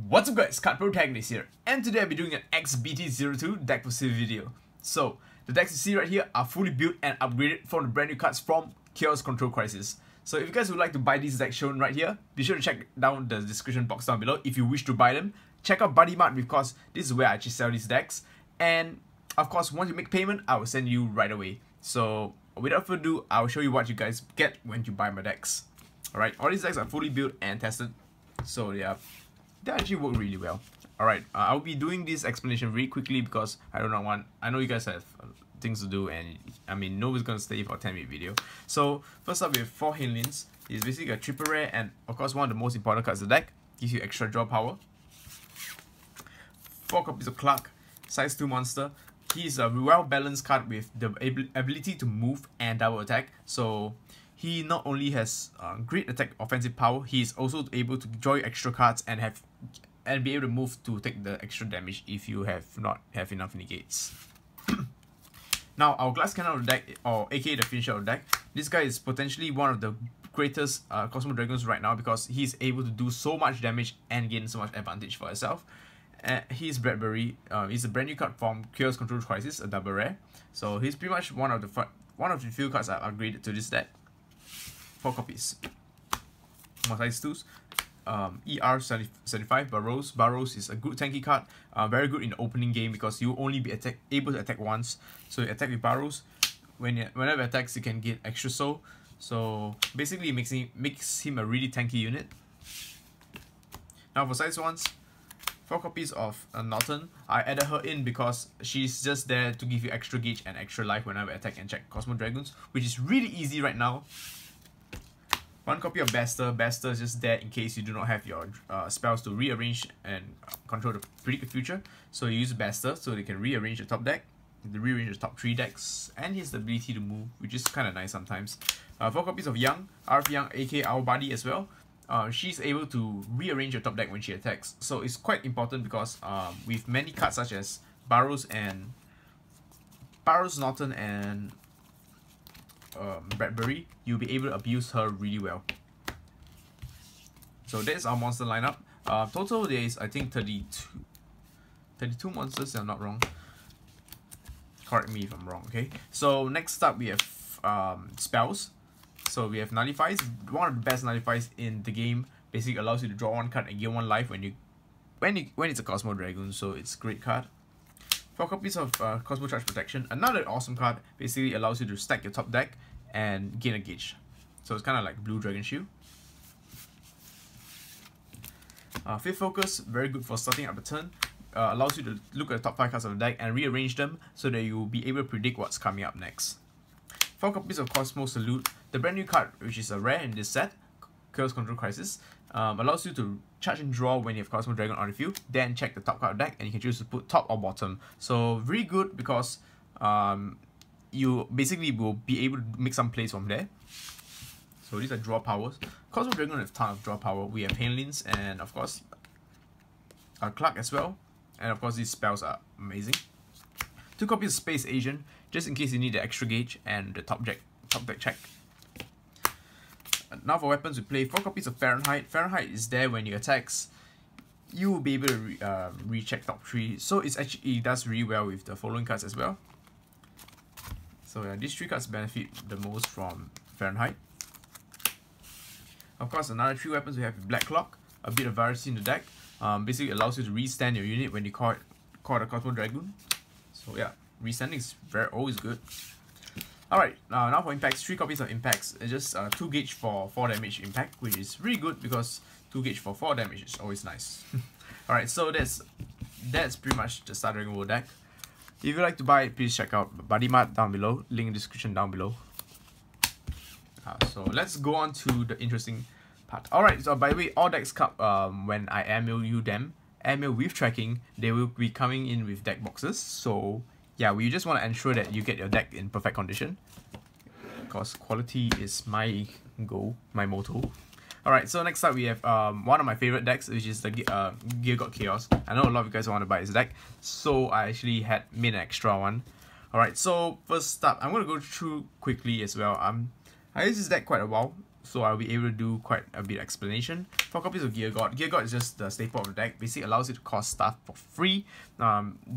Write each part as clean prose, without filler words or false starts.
What's up guys, Card Protagonist here, and today I'll be doing an XBT-02 deck for sale video. So, the decks you see right here are fully built and upgraded from the brand new cards from Chaos Control Crisis. So if you guys would like to buy these decks shown right here, be sure to check down the description box down below if you wish to buy them. Check out BuddyFight because this is where I actually sell these decks. And of course, once you make payment, I will send you right away. So without further ado, I'll show you what you guys get when you buy my decks. Alright, all these decks are fully built and tested. So yeah, they actually work really well. Alright, I'll be doing this explanation really quickly because I know you guys have things to do, and I mean nobody's gonna stay for a 10-minute video. So first up we have 4 Hinlins. It's basically a triple rare and of course one of the most important cards of the deck. Gives you extra draw power. 4 copies of Clark, size 2 monster. He's a well balanced card with the ability to move and double attack. So he not only has great attack offensive power, he is also able to draw extra cards and be able to move to take the extra damage if you not have enough negates. Now our glass cannon of the deck, or aka the finisher of the deck, this guy is potentially one of the greatest Cosmo Dragons right now because he's able to do so much damage and gain so much advantage for himself. He's Bradbury. He's a brand new card from Chaos Control Crisis, a double rare. So he's pretty much one of the few cards I've upgraded to this deck. 4 copies. More size 2s. ER75 Burrows. Burrows is a good tanky card. Very good in the opening game because you only be able to attack once. So you attack with Burrows. Whenever it attacks, you can get extra soul. So basically, it makes him a really tanky unit. Now for size 1s, 4 copies of Norton. I added her in because she's just there to give you extra gauge and extra life whenever attack and check Cosmo Dragons, which is really easy right now. 1 copy of Bester. Bester is just there in case you do not have your spells to rearrange and control the predict the future. So you use Bester so they can rearrange the top deck, rearrange the top 3 decks, and he has the ability to move, which is kind of nice sometimes. 4 copies of Young, RF Young, aka our buddy as well. She's able to rearrange your top deck when she attacks. So it's quite important because with many cards such as Burrows, Norton, and Bradbury, you'll be able to abuse her really well. So that's our monster lineup. Total there is I think 32 monsters if I'm not wrong. Correct me if I'm wrong, okay? So next up we have spells. So we have Nullifies, one of the best Nullifies in the game. Basically allows you to draw 1 card and gain 1 life when it's a Cosmo Dragon, so it's a great card. 4 copies of Cosmo Charge Protection, another awesome card. Basically allows you to stack your top deck and gain a gauge. So it's kind of like Blue Dragon Shield. 5th Focus, very good for starting up the turn. Allows you to look at the top 5 cards of the deck and rearrange them so that you'll be able to predict what's coming up next. 4 copies of Cosmo Salute, the brand new card which is a rare in this set, Chaos Control Crisis. Allows you to charge and draw when you have Cosmo Dragon on the field, then check the top card of the deck and you can choose to put top or bottom. So very good because you basically will be able to make some plays from there. So these are draw powers. Cosmo Dragon has a ton of draw power. We have Hinlins and of course Clark as well. And of course these spells are amazing. 2 copies of Space Agent, just in case you need the extra gauge and the top deck check. Now for weapons, we play 4 copies of Fahrenheit. Fahrenheit is there when you attacks. You will be able to recheck top 3. So it does really well with the following cards as well. So yeah, these 3 cards benefit the most from Fahrenheit. Of course, another 3 weapons we have Black Clock, a bit of variety in the deck. Basically allows you to restand your unit when you call the Cosmo Dragon. So yeah, restanding is always good. Alright, now for impacts, 3 copies of impacts. It's just 2 gauge for 4 damage impact, which is really good because 2 gauge for 4 damage is always nice. Alright, so that's pretty much the Star Dragon World deck. If you'd like to buy it, please check out BuddyFight down below, link in the description down below. So let's go on to the interesting part. Alright, so by the way, all decks come when I airmail you them. Airmail with tracking, they will be coming in with deck boxes. So yeah, we just want to ensure that you get your deck in perfect condition because quality is my goal, my motto. Alright, so next up we have one of my favorite decks, which is the Gear God Chaos. I know a lot of you guys want to buy this deck, so I actually made an extra one. Alright, so first up, I'm going to go through quickly as well. I used this deck quite a while. so I'll be able to do quite a bit of explanation. 4 copies of Gear God. Gear God is just the staple of the deck. Basically allows you to cost stuff for free.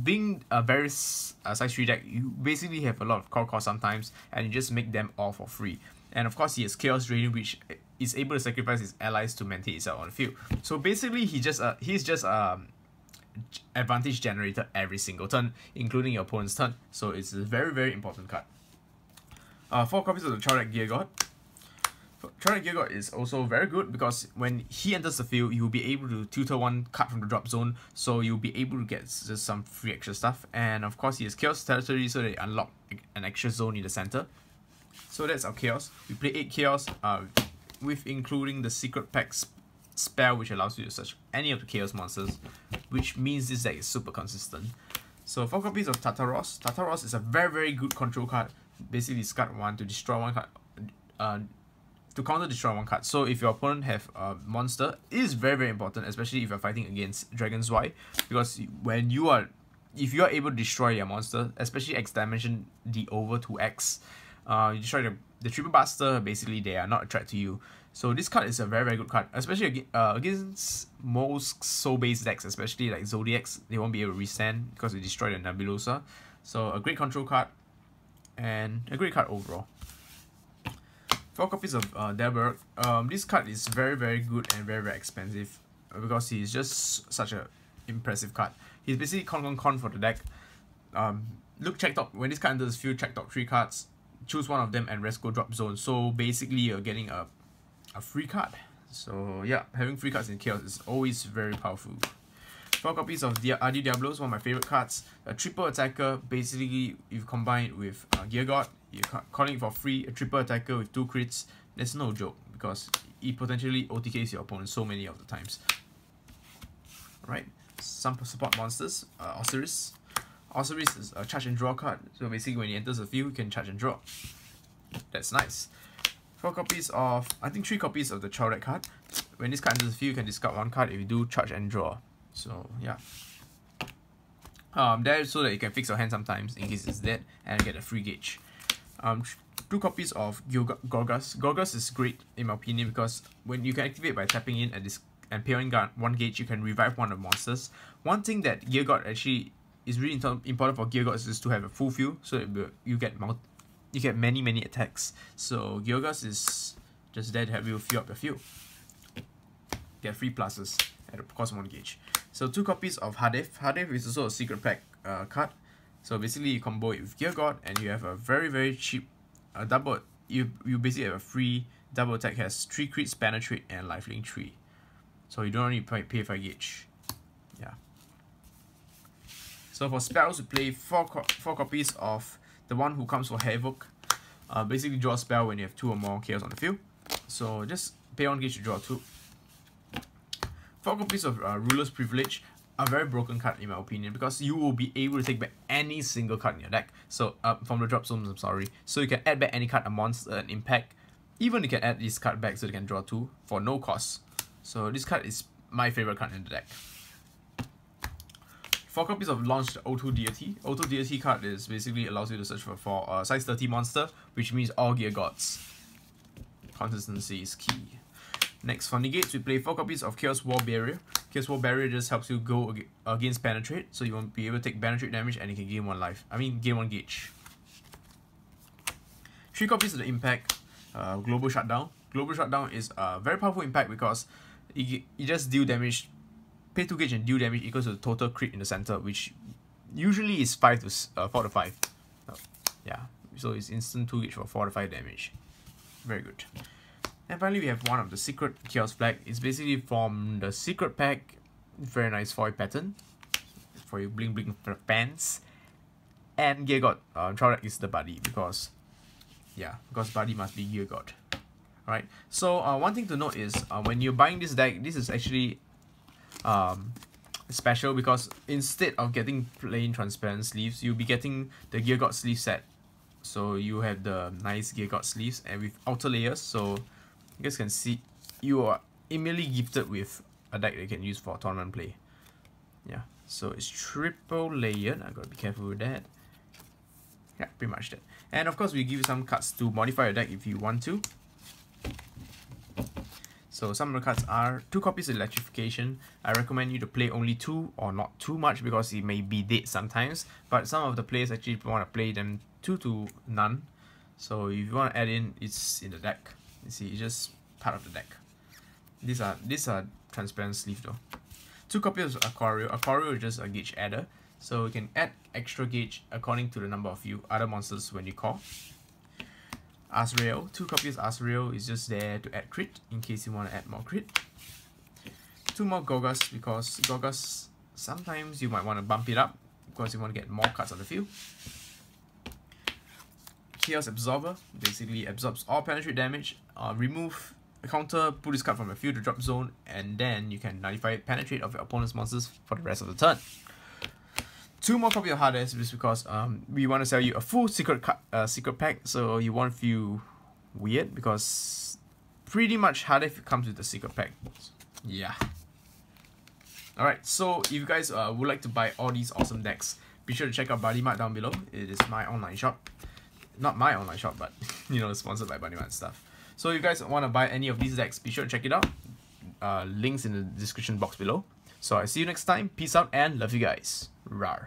Being a very size 3 deck, you basically have a lot of core costs sometimes, and you just make them all for free. And of course, he has Chaos Draining, which is able to sacrifice his allies to maintain itself on the field. So basically, he's just advantage generator every single turn, including your opponent's turn. So it's a very, very important card. 4 copies of the Childlike Gear God. Childlike Gear God is also very good because when he enters the field, you'll be able to tutor 1 card from the drop zone, so you'll be able to get just some free extra stuff. And of course, he has Chaos Territory, so they unlock an extra zone in the center. So that's our Chaos. We play 8 Chaos, with including the Secret Pack spell, which allows you to search any of the Chaos monsters, which means this deck is super consistent. So 4 copies of Tartaros. Tartaros is a very, very good control card. Basically, discard 1 to destroy 1 card, to counter destroy 1 card. So if your opponent have a monster, it is very, very important, especially if you're fighting against Dragon's Y, because if you are able to destroy your monster, especially X Dimension the over 2X, you destroy the Triple Buster, basically they are not a threat to you. So this card is a very, very good card, especially against most soul-based decks, especially like Zodiacs. They won't be able to restand because they destroy the Nebulosa. So a great control card, and a great card overall. 4 copies of Delberg. This card is very, very good and very, very expensive because he is just such a impressive card. He's basically con for the deck. Look, check top. When this card enters the field, check top 3 cards. Choose 1 of them and rest go drop zone. So basically, you're getting a free card. So yeah, having free cards in Chaos is always very powerful. 4 copies of Adi Diablos, one of my favorite cards. A triple attacker. Basically, you combine it with Gear God. You're calling it for free. A triple attacker with 2 crits. That's no joke because it potentially OTKs your opponent so many of the times. Alright, some support monsters. Osiris. Osiris is a charge and draw card. So basically, when he enters the field, you can charge and draw. That's nice. 4 copies of, I think 3 copies of the Childlike card. When this card enters the field, you can discard 1 card if you do charge and draw. So yeah. There so that you can fix your hand sometimes in case it's dead and get a free gauge. 2 copies of Gorgas. Gorgas is great in my opinion because when you can activate by tapping in and paying 1 gauge, you can revive 1 of the monsters. One thing that Gear God actually is really important for Gear God is to have a full field, so that you get many attacks. So Gorgas is just there to help you fill up the field. Get 3 pluses at a cost 1 gauge. So 2 copies of Hadef. Hadef is also a secret pack card. So basically you combo it with Gear God and you have a very, very cheap double. You basically have a free double attack, has 3 crits, penetrate, and lifelink 3. So you don't need to pay 5 gauge. Yeah. So for spells, we play 4 copies of the one who comes for Havoc. Basically draw a spell when you have 2 or more Chaos on the field. So just pay 1 gauge to draw 2. 4 copies of Ruler's Privilege. A very broken card in my opinion because you will be able to take back any single card in your deck. So from the drop zones, I'm sorry. So you can add back any card, a monster, an impact. Even you can add this card back so you can draw 2 for no cost. So this card is my favorite card in the deck. 4 copies of Launch the Auto Deity. Auto Deity card is basically allows you to search for size 30 monster, which means all Gear Gods. Consistency is key. Next, for negates, we play 4 copies of Chaos Wall Barrier. Chaos Wall Barrier just helps you go against Penetrate, so you won't be able to take Penetrate damage and you can gain 1 life. Gain 1 gauge. 3 copies of the Impact, Global Shutdown. Global Shutdown is a very powerful impact because you just deal damage, pay 2 gauge and deal damage equals to the total crit in the center, which usually is 4 to 5. Yeah, so it's instant 2 gauge for 4 to 5 damage. Very good. And finally, we have one of the Secret Chaos Flag. It's basically from the Secret Pack. Very nice foil pattern for your bling bling pants. And Gear God. Childlike is the buddy because buddy must be Gear God. Alright. So one thing to note is when you're buying this deck, this is actually special because instead of getting plain transparent sleeves, you'll be getting the Gear God sleeve set. So you have the nice Gear God sleeves and with outer layers. So you guys can see you are immediately gifted with a deck that you can use for tournament play. Yeah, so it's triple layered. I gotta be careful with that. Yeah, pretty much that. And of course, we give you some cards to modify your deck if you want to. So some of the cards are 2 copies of Electrification. I recommend you to play only 2 or not too much because it may be dead sometimes. But some of the players actually want to play them 2 to none. So if you want to add in, it's in the deck. You see, it's just part of the deck. These are transparent sleeve though. 2 copies of Aquario. Aquario is just a gauge adder. So you can add extra gauge according to the number of other monsters when you call. Azrael, 2 copies of Azrael is just there to add crit in case you want to add more crit. 2 more Gorgas because Gorgas sometimes you might want to bump it up because you want to get more cards on the field. Chaos Absorber basically absorbs all penetrate damage. Remove a counter, put this card from your field to drop zone, and then you can nullify penetrate of your opponent's monsters for the rest of the turn. 2 more copies of Hades just because we want to sell you a full secret pack, so you won't feel weird because pretty much Hades comes with the secret pack. Yeah. Alright, so if you guys would like to buy all these awesome decks, be sure to check out BuddyMart down below. It is my online shop. Not my online shop, but you know, sponsored by BuddyMart and stuff. So if you guys want to buy any of these decks, be sure to check it out. Links in the description box below. So I see you next time. Peace out and love you guys. Rawr.